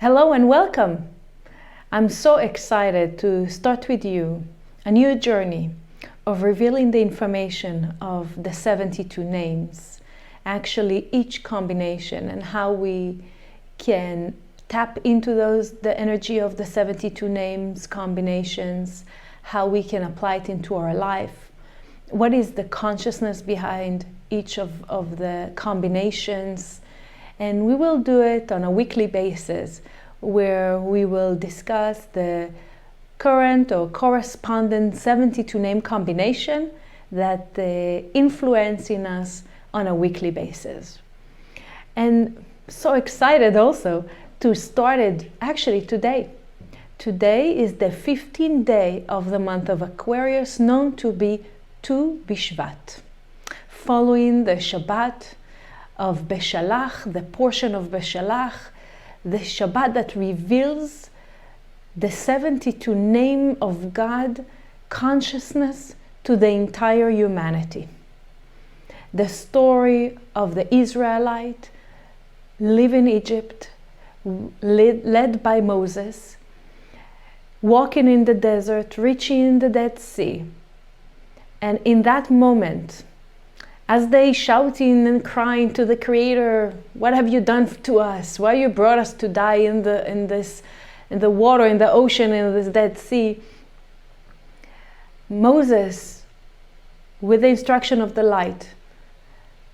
Hello and welcome. I'm so excited to start with you a new journey of revealing the information of the 72 names, actually each combination, and how we can tap into the energy of the 72 names combinations, how we can apply it into our life, what is the consciousness behind each of the combinations. And we will do it on a weekly basis, where we will discuss the current or corresponding 72 name combination that influencing us on a weekly basis. And so excited also to start it actually today. Today is the 15th day of the month of Aquarius, known to be Tu Bishvat, following the Shabbat of Beshalach, the portion of Beshalach, the Shabbat that reveals the 72 name of God consciousness to the entire humanity. The story of the Israelite living in Egypt, led by Moses, walking in the desert, reaching the Dead Sea. And in that moment, as they shouting and crying to the Creator, "What have you done to us? Why you brought us to die in the water, in the ocean, in this Dead Sea?" Moses, with the instruction of the light,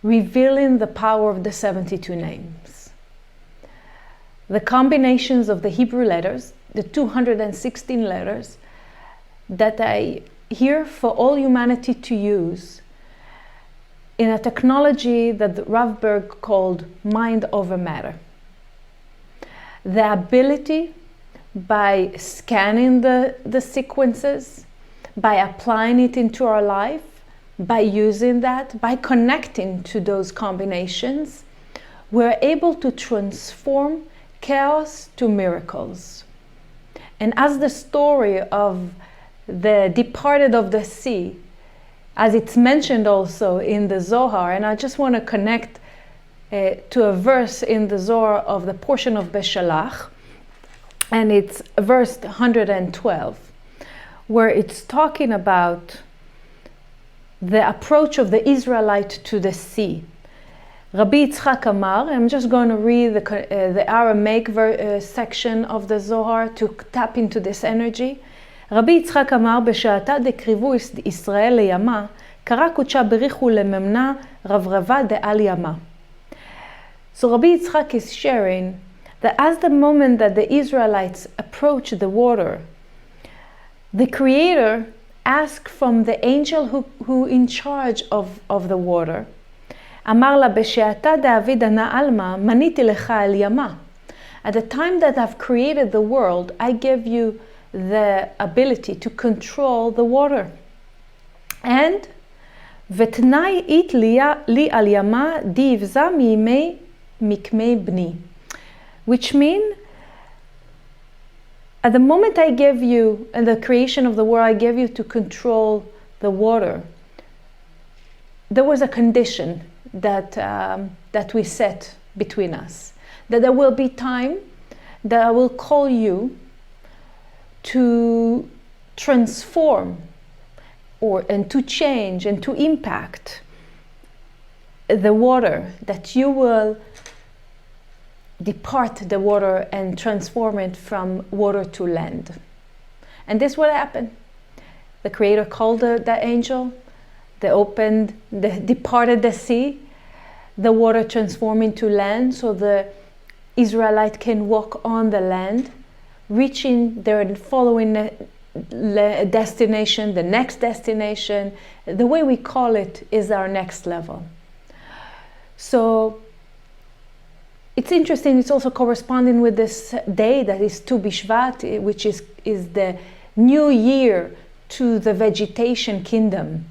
revealing the power of the 72 names. The combinations of the Hebrew letters, the 216 letters, that I here for all humanity to use in a technology that Rav Berg called mind over matter. The ability, by scanning the sequences, by applying it into our life, by using that, by connecting to those combinations, we're able to transform chaos to miracles. And as the story of the departed of the sea, as it's mentioned also in the Zohar, and I just want to connect to a verse in the Zohar of the portion of Beshalach, and it's verse 112, where it's talking about the approach of the Israelite to the sea. Rabbi ע.נ.ו, I'm just going to read the Aramaic section of the Zohar to tap into this energy. רבי יצחק אמר, בשעתה דקריבו ישראל לימה, קרא קודשה בריחו לממנה רברבה דעל ימה. So Rabbi Yitzchak is sharing that as the moment that the Israelites approach the water, the Creator asked from the angel who in charge of the water, אמר לה, בשעתה דאביד ענה עלמא, מניתי לך אל ימה. At the time that I've created the world, I gave you the ability to control the water. And ותנאי אית לי על ימה די יבזה מימי מקמי בני. Which mean, at the moment I gave you, in the creation of the world, I gave you to control the water, there was a condition that we set between us. That there will be time that I will call you to transform and to change and to impact the water, that you will depart the water and transform it from water to land. And this will happen. The Creator called the angel, they departed the sea, the water transformed into land, so the Israelite can walk on the land, reaching their following destination, the next destination. The way we call it is our next level. So it's interesting, it's also corresponding with this day that is Tu Bishvat, which is the new year to the vegetation kingdom.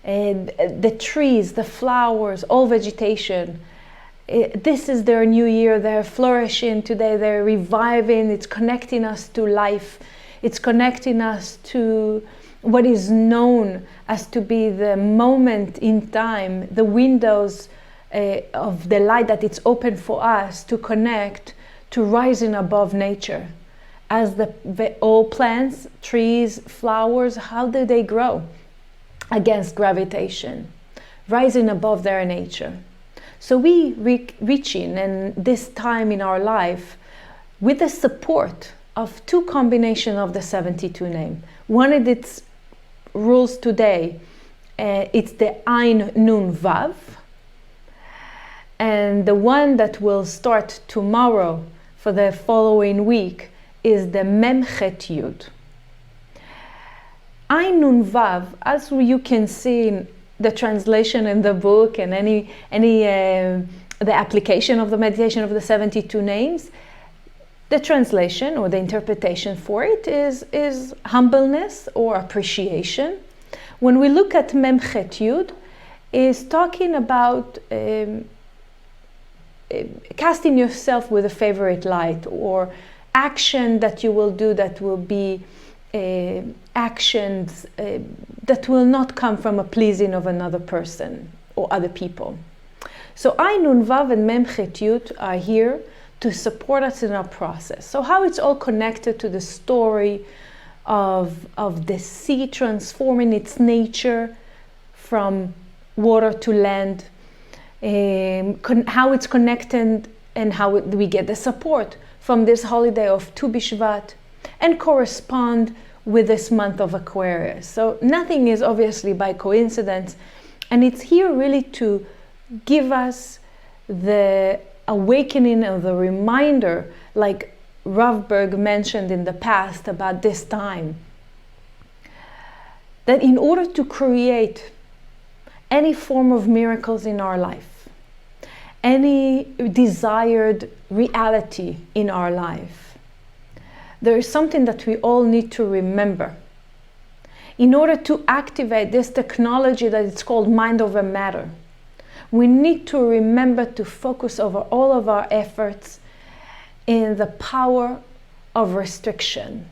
And the trees, the flowers, all vegetation, this is their new year. They're flourishing today, they're reviving, it's connecting us to life. It's connecting us to what is known as to be the moment in time, the windows of the light that it's open for us to connect to rising above nature. As all plants, trees, flowers, how do they grow? Against gravitation, rising above their nature. So we reaching, and this time in our life, with the support of two combinations of the 72 name. One of its rules today, it's the ע.נ.ו, and the one that will start tomorrow for the following week is the מ.ח.י. ע.נ.ו, as you can see in the translation in the book and the application of the meditation of the 72 names, the translation or the interpretation for it is humbleness or appreciation. When we look at mem.ch.y, is talking about casting yourself with a favorite light, or action that you will do that will be actions that will not come from a pleasing of another person or other people. So ע.נ.ו and mem.ch.y are here to support us in our process. So how it's all connected to the story of the sea transforming its nature from water to land, how it's connected and how we get the support from this holiday of Tu B'Shvat and correspond with this month of Aquarius. So nothing is obviously by coincidence, and it's here really to give us the awakening of the reminder, like Rav Berg mentioned in the past about this time, that in order to create any form of miracles in our life, any desired reality in our life, there is something that we all need to remember. In order to activate this technology that it's called mind over matter, we need to remember to focus over all of our efforts in the power of restriction,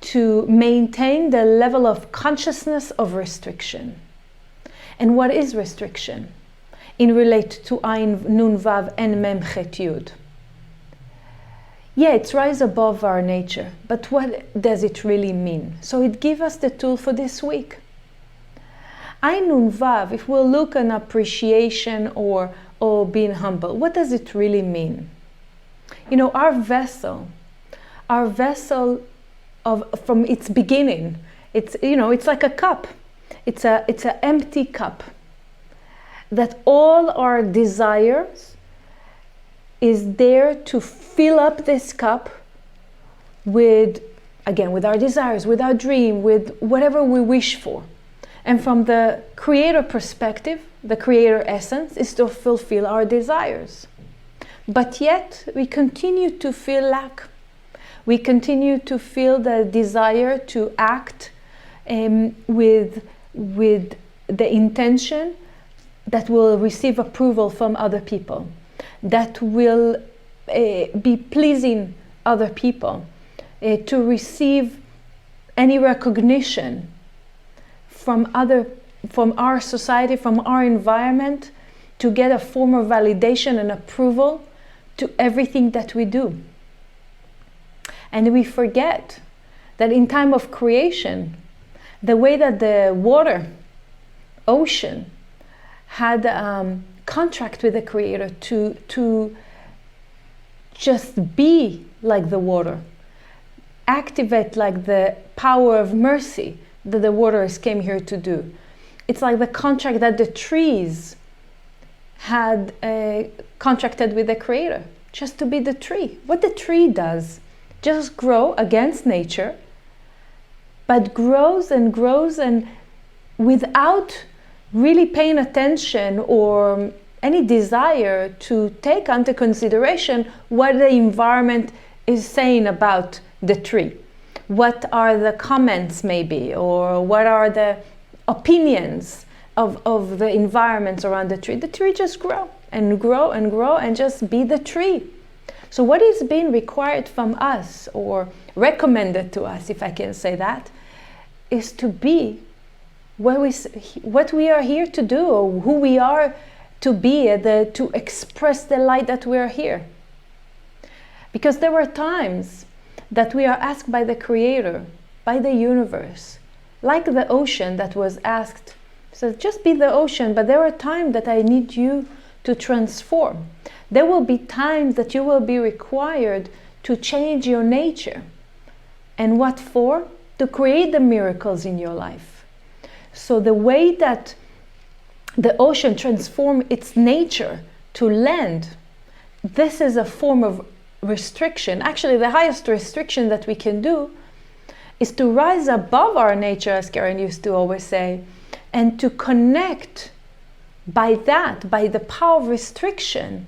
to maintain the level of consciousness of restriction. And what is restriction in relate to ע.נ.ו and mem.ch.y? Yeah, it's rise above our nature, but what does it really mean? So it gives us the tool for this week. ע.נ.ו, if we'll look at appreciation or being humble, what does it really mean? You know, our vessel from its beginning, it's like a cup. It's an empty cup. That all our desires is there to fill up this cup with our desires, with our dream, with whatever we wish for. And from the creator perspective, the creator essence is to fulfill our desires. But yet we continue to feel lack. We continue to feel the desire to act with the intention that will receive approval from other people, that will be pleasing other people, to receive any recognition from our society, from our environment, to get a form of validation and approval to everything that we do. And we forget that in time of creation, the way that the ocean had a contract with the creator to just be like the water, activate like the power of mercy that the waters came here to do. It's like the contract that the trees had contracted with the creator, just to be the tree. What the tree does, just grow against nature, but grows and grows, and without really paying attention or any desire to take into consideration what the environment is saying about the tree. What are the comments maybe, or what are the opinions of the environments around the tree? The tree just grow and grow and grow and just be the tree. So what is being required from us, or recommended to us, if I can say that, is to be what we are here to do, or who we are to be, to express the light that we are here. Because there were times that we are asked by the Creator, by the universe, like the ocean that was asked, so just be the ocean, but there are times that I need you to transform. There will be times that you will be required to change your nature. And what for? To create the miracles in your life. So the way that the ocean transforms its nature to land, this is a form of restriction. Actually, the highest restriction that we can do is to rise above our nature, as Karen used to always say, and to connect by that, by the power of restriction,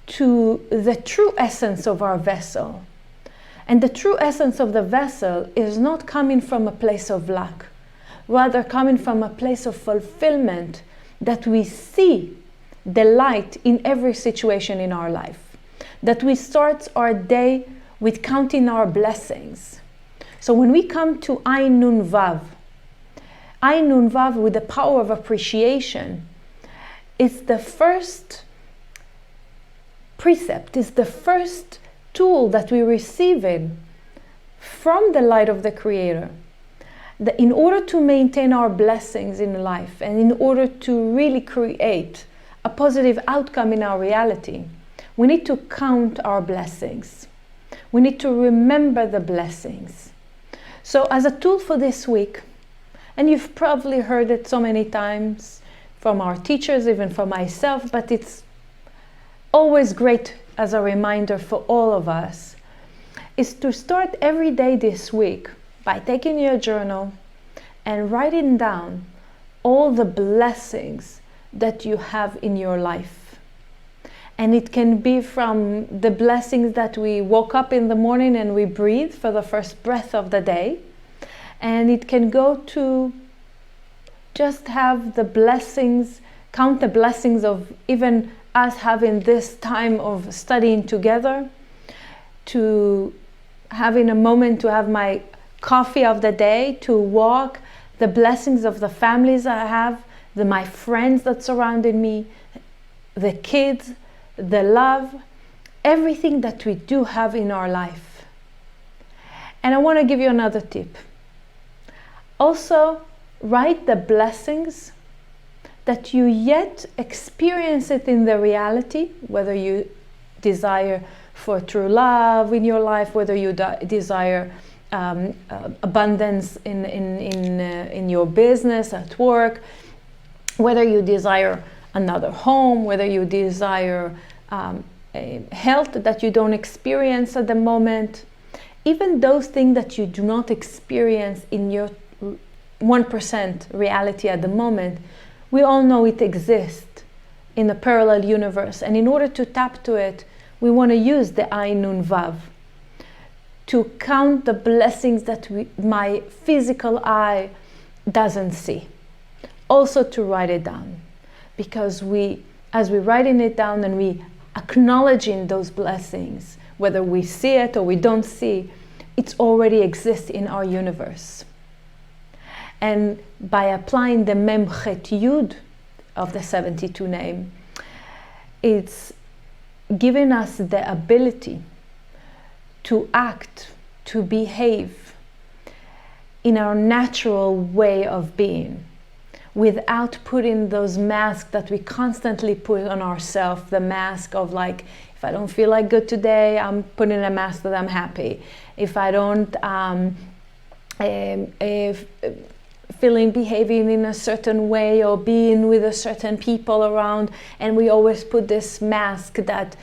to the true essence of our vessel. And the true essence of the vessel is not coming from a place of lack, rather coming from a place of fulfillment, that we see the light in every situation in our life, that we start our day with counting our blessings. So when we come to ע.נ.ו, ע.נ.ו with the power of appreciation, it's the first precept, is the first tool that we receive in from the light of the Creator. That in order to maintain our blessings in life and in order to really create a positive outcome in our reality, we need to count our blessings. We need to remember the blessings. So as a tool for this week, and you've probably heard it so many times from our teachers, even from myself, but it's always great as a reminder for all of us, is to start every day this week by taking your journal and writing down all the blessings that you have in your life. And it can be from the blessings that we woke up in the morning and we breathe for the first breath of the day. And it can go to just have the blessings, count the blessings of even us having this time of studying together, to having a moment to have my coffee of the day, to walk, the blessings of the families I have, my friends that surrounded me, the kids, the love, everything that we do have in our life. And I want to give you another tip. Also, write the blessings that you yet experience it in the reality, whether you desire for true love in your life, whether you desire abundance in your business, at work, whether you desire another home, whether you desire health that you don't experience at the moment, even those things that you do not experience in your 1% reality at the moment, we all know it exists in a parallel universe. And in order to tap to it, we want to use the ע.נ.ו to count the blessings that my physical eye doesn't see. Also to write it down, because as we're writing it down and we acknowledging those blessings, whether we see it or we don't see, it already exists in our universe. And by applying the mem.ח.י of the 72 name, it's giving us the ability to act, to behave in our natural way of being, without putting those masks that we constantly put on ourselves, the mask of like, if I don't feel like good today, I'm putting a mask that I'm happy. If I don't behaving in a certain way or being with a certain people around, and we always put this mask that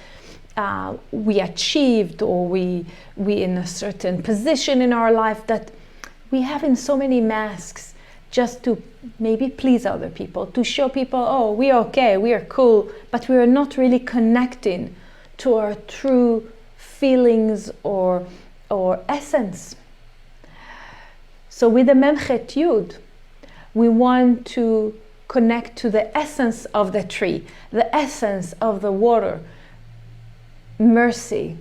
we achieved, or we in a certain position in our life, that we have in so many masks just to maybe please other people, to show people, oh, we are okay, we are cool, but we are not really connecting to our true feelings or essence. So with the mem.ח.י, we want to connect to the essence of the tree, the essence of the water, mercy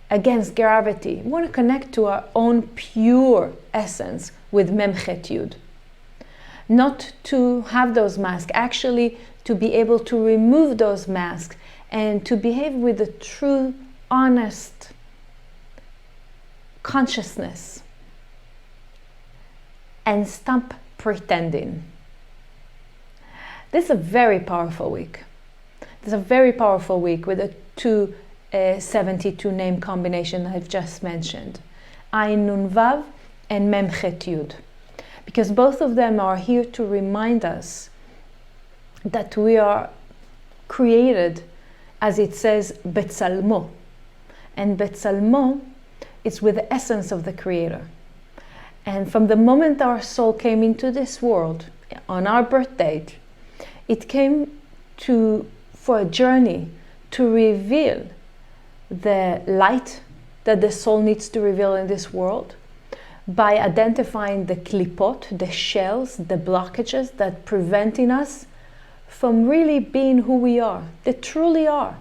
against gravity. We want to connect to our own pure essence with mem.ח.י. Not to have those masks, actually to be able to remove those masks and to behave with the true honest consciousness and stop pretending. This is a very powerful week. This is a very powerful week with the two 72 name combination I've just mentioned, ע.נ.ו and מ.ח.י, because both of them are here to remind us that we are created, as it says, בצלמו, and בצלמו is with the essence of the Creator. And from the moment our soul came into this world, on our birth date, it came for a journey to reveal the light that the soul needs to reveal in this world by identifying the klipot, the shells, the blockages that preventing us from really being who we are, that truly are.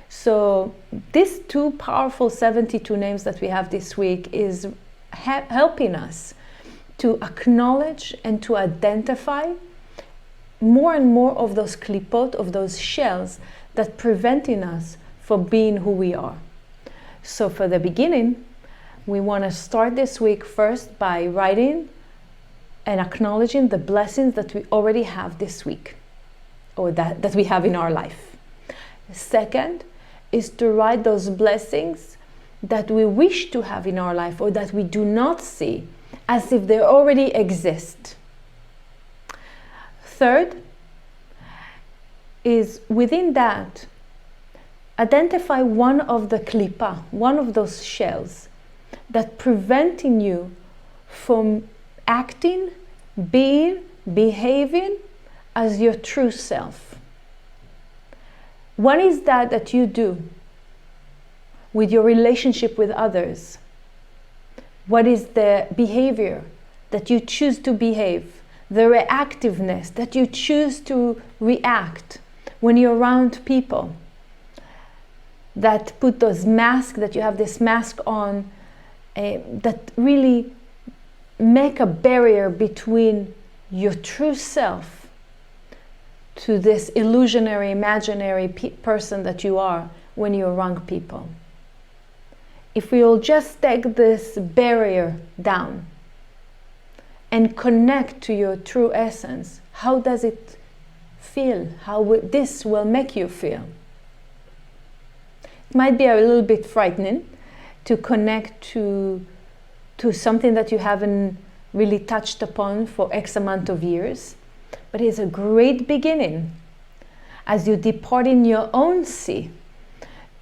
So these two powerful 72 names that we have this week is helping us to acknowledge and to identify more and more of those klipot, of those shells that preventing us from being who we are. So for the beginning, we want to start this week first by writing and acknowledging the blessings that we already have this week, or that we have in our life. Second is to write those blessings that we wish to have in our life or that we do not see, as if they already exist. Third is within that, identify one of the klipa, one of those shells that preventing you from acting, being, behaving as your true self. What is that you do with your relationship with others? What is the behavior that you choose to behave? The reactiveness that you choose to react when you're around people that put those masks, that you have this mask on, that really make a barrier between your true self to this illusionary, imaginary person that you are when you're around people. If we will just take this barrier down and connect to your true essence, how does it feel? How this will make you feel? It might be a little bit frightening to connect to something that you haven't really touched upon for X amount of years, but it's a great beginning as you depart in your own sea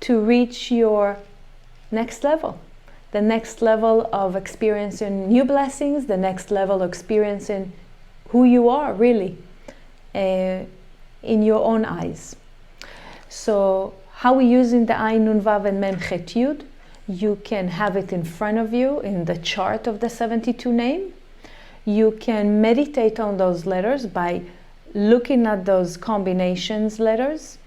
to reach your next level, the next level of experiencing new blessings, the next level of experiencing who you are really in your own eyes. So how we using the ע.נ.ו and מ.ח.י, you can have it in front of you in the chart of the 72 name. You can meditate on those letters by looking at those combinations letters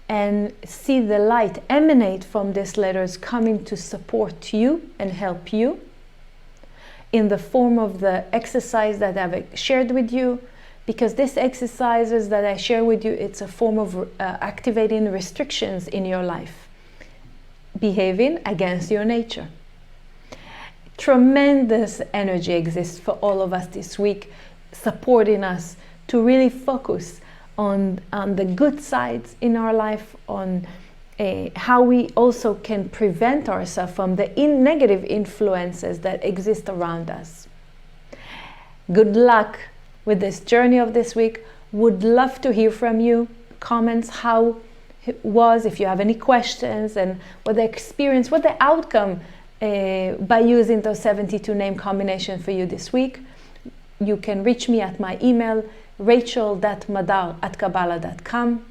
and see the light emanate from these letters coming to support you and help you in the form of the exercise that I've shared with you, because these exercises that I share with you, it's a form of activating restrictions in your life, behaving against your nature. Tremendous energy exists for all of us this week, supporting us to really focus on the good sides in our life, on how we also can prevent ourselves from the negative influences that exist around us. Good luck with this journey of this week. Would love to hear from you. Comments how it was, if you have any questions, and what the experience, what the outcome by using those 72 name combination for you this week. You can reach me at my email, rachel.madar@kabbalah.com,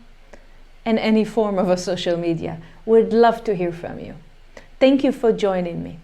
and any form of a social media. Would love to hear from you. Thank you for joining me.